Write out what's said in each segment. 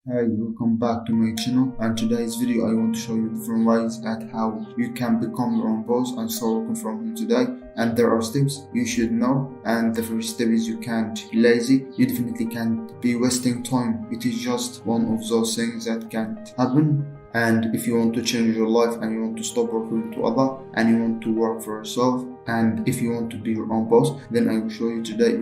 Hi, welcome back to my channel, and today's video I want to show you different ways at how you can become your own boss and start working from home today. And there are steps you should know, and the first step is you can't be lazy. You definitely can't be wasting time. It is just one of those things that can't happen. And if you want to change your life and you want to stop working to other and you want to work for yourself, and if you want to be your own boss, then I will show you today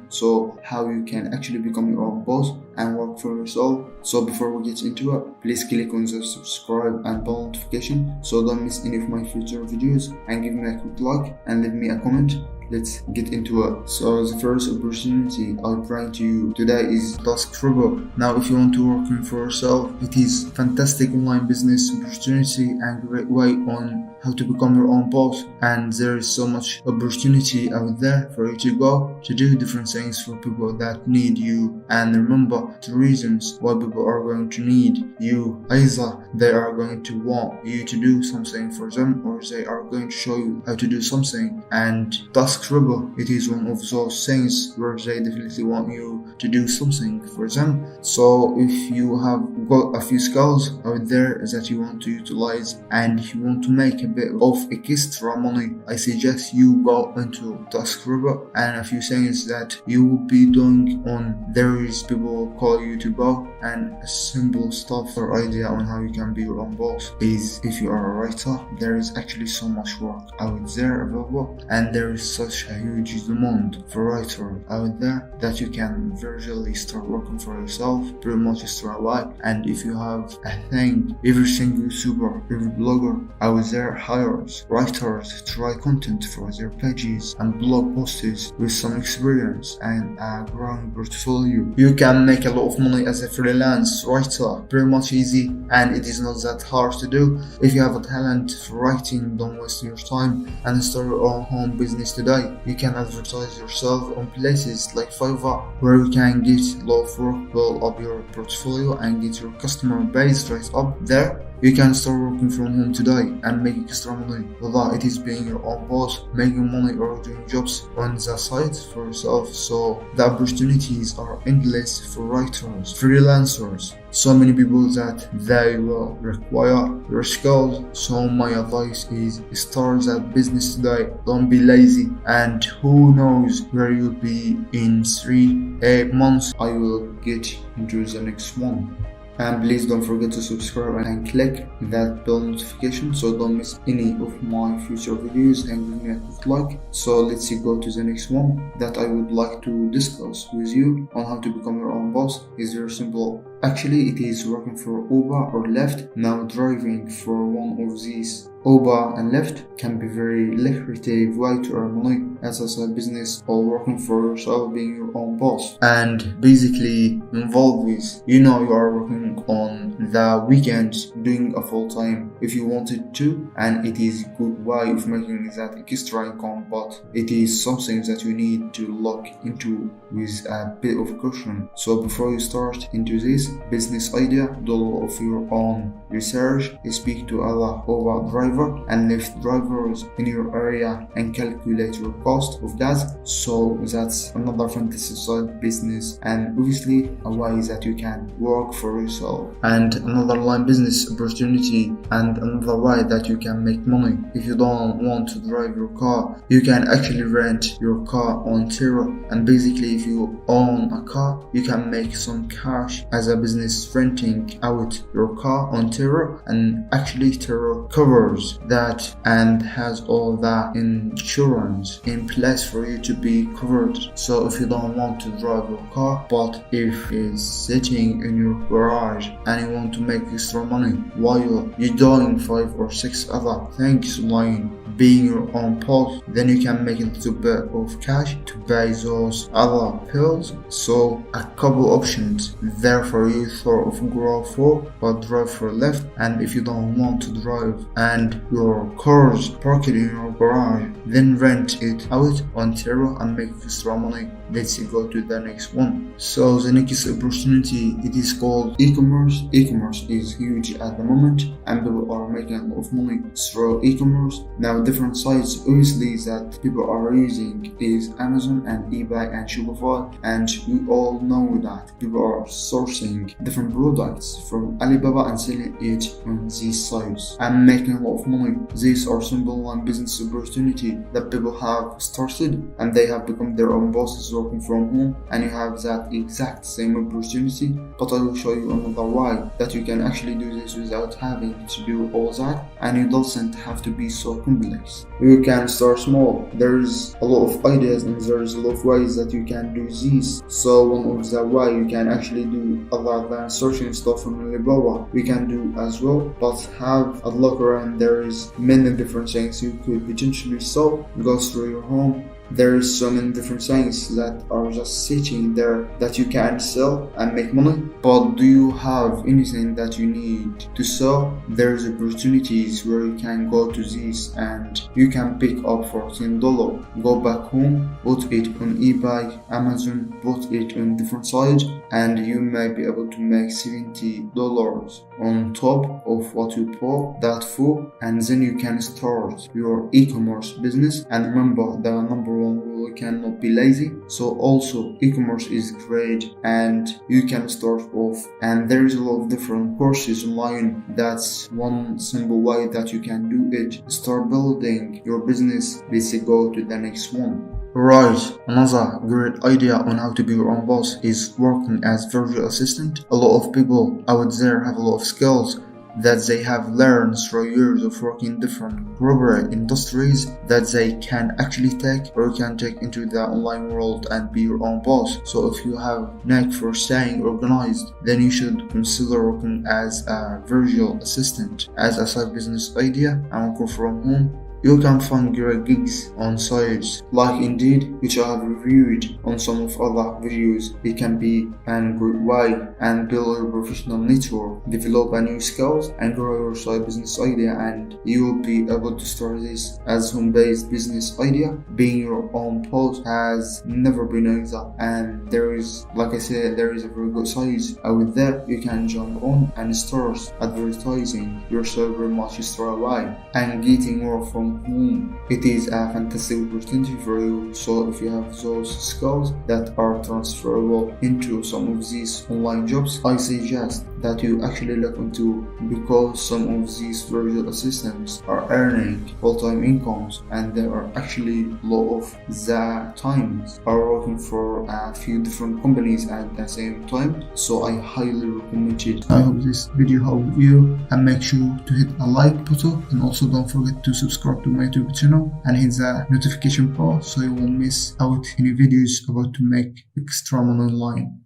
so how you can actually become your own boss and work for yourself. So before we get into it, please click on the subscribe and bell notification so don't miss any of my future videos, and give me a quick like and leave me a comment. Let's get into it. So the first opportunity I'll bring to you today is Task Trouble. Now if you want to work for yourself, it is fantastic online business opportunity and great way on how to become your own boss, and there is so much opportunity out there for you to go to do different things for people that need you. And remember, the reasons why people are going to need you, either they are going to want you to do something for them or they are going to show you how to do something. And Task Trouble, it is one of those things where they definitely want you to do something for them. So if you have got a few skills out there that you want to utilize and you want to make a bit of extra money, I suggest you go into Task Trouble. And a few things that you will be doing on there is people call you to go, and a simple stuff or idea on how you can be your own boss is, if you are a writer, there is actually so much work out there available, and there is such a huge demand for writers out there that you can virtually start working for yourself pretty much straight away. And if you have a thing, every single YouTuber, every blogger out there hires writers to write content for their pages and blog posts with some experience and a growing portfolio. You can make a lot of money as a freelance writer, pretty much easy, and it is not that hard to do. If you have a talent for writing, don't waste your time and start your own home business today. You can advertise yourself on places like Fiverr, where you can get a lot of work, build up your portfolio and get your customer base right up there. You can start working from home today and make extra money, whether it is being your own boss, making money, or doing jobs on the side for yourself. So the opportunities are endless for writers, freelancers, so many people that they will require your skills. So my advice is start that business today. Don't be lazy, and who knows where you'll be in 3-8 months. I will get into the next one. And please don't forget to subscribe and click that bell notification so don't miss any of my future videos, and give me a quick like. So let's go to the next one that I would like to discuss with you on how to become your own boss. It's very simple. Actually, it is working for Uber or Lyft. Now driving for one of these Uber and Lyft can be very lucrative way to earn money as a side business or working for yourself, being your own boss. And basically involved with, you are working on the weekends, doing a full time if you wanted to, and it is a good way of making that extra income, but it is something that you need to look into with a bit of caution. So before you start into this business idea, do a lot of your own research, speak to other Uber driver and Lyft drivers in your area and calculate your cost of gas. So that's another fantastic side business, and obviously a way that you can work for yourself, and another line business opportunity, and another way that you can make money. If you don't want to drive your car, you can actually rent your car on Tiro, and basically if you own a car, you can make some cash as a business renting out your car on Tiro, and actually Tiro covers that and has all the insurance in place for you to be covered. So if you don't want to drive your car, but if it's sitting in your garage and you want to make extra money while you're doing 5 or 6 other things like being your own boss, then you can make a little bit of cash to buy those other pills. So a couple options there for you sort of grow for, but drive for Lyft. And if you don't want to drive and your car's parked in your garage, then rent it out on Tiro and make extra money. Let's go to the next one. So the next opportunity, it is called e-commerce. E-commerce is huge at the moment and people are making a lot of money through e-commerce. Now different sites obviously that people are using is Amazon and eBay and Shopify, and we all know that people are sourcing buying different products from Alibaba and selling it on these sites and making a lot of money. These are simple and business opportunity that people have started and they have become their own bosses working from home, and you have that exact same opportunity. But I will show you another way that you can actually do this without having to do all that, and it doesn't have to be so complex. You can start small. There's a lot of ideas and there's a lot of ways that you can do this. So one of the way you can actually do other than searching stuff on Alibaba, we can do as well, but have a look around. There is many different things you could potentially sell. Go through your home. There is so many different things that are just sitting there that you can sell and make money. But do you have anything that you need to sell? There's opportunities where you can go to this and you can pick up for $10, go back home, put it on eBay, Amazon, put it on different sites, and you may be able to make $70 on top of what you bought that for, and then you can start your e-commerce business. And remember, the number one rule, you cannot be lazy. So also e-commerce is great and you can start off, and there is a lot of different courses online. That's one simple way that you can do it. Start building your business. Let's go to the next one. Right, another great idea on how to be your own boss is working as virtual assistant. A lot of people out there have a lot of skills that they have learned through years of working in different corporate industries that they can actually take or you can take into the online world and be your own boss. So if you have knack for staying organized, then you should consider working as a virtual assistant as a side business idea and working from home. You can find great gigs on sites like Indeed, which I have reviewed on some of other videos. It can be a great way and build a professional network, develop a new skills and grow your side business idea, and you will be able to start this as home-based business idea. Being your own boss has never been easy, and there is, like I said, there is a very good site out there you can jump on and start advertising yourself very much straight away and getting more from home. It is a fantastic opportunity for you. So if you have those skills that are transferable into some of these online jobs, I suggest that you actually look into, because some of these virtual assistants are earning full-time incomes and they are actually a lot of the times are working for a few different companies at the same time. So I highly recommend it. I hope this video helped you, and make sure to hit a like button, and also don't forget to subscribe to my YouTube channel and hit the notification bell so you won't miss out any videos about to make extra money online.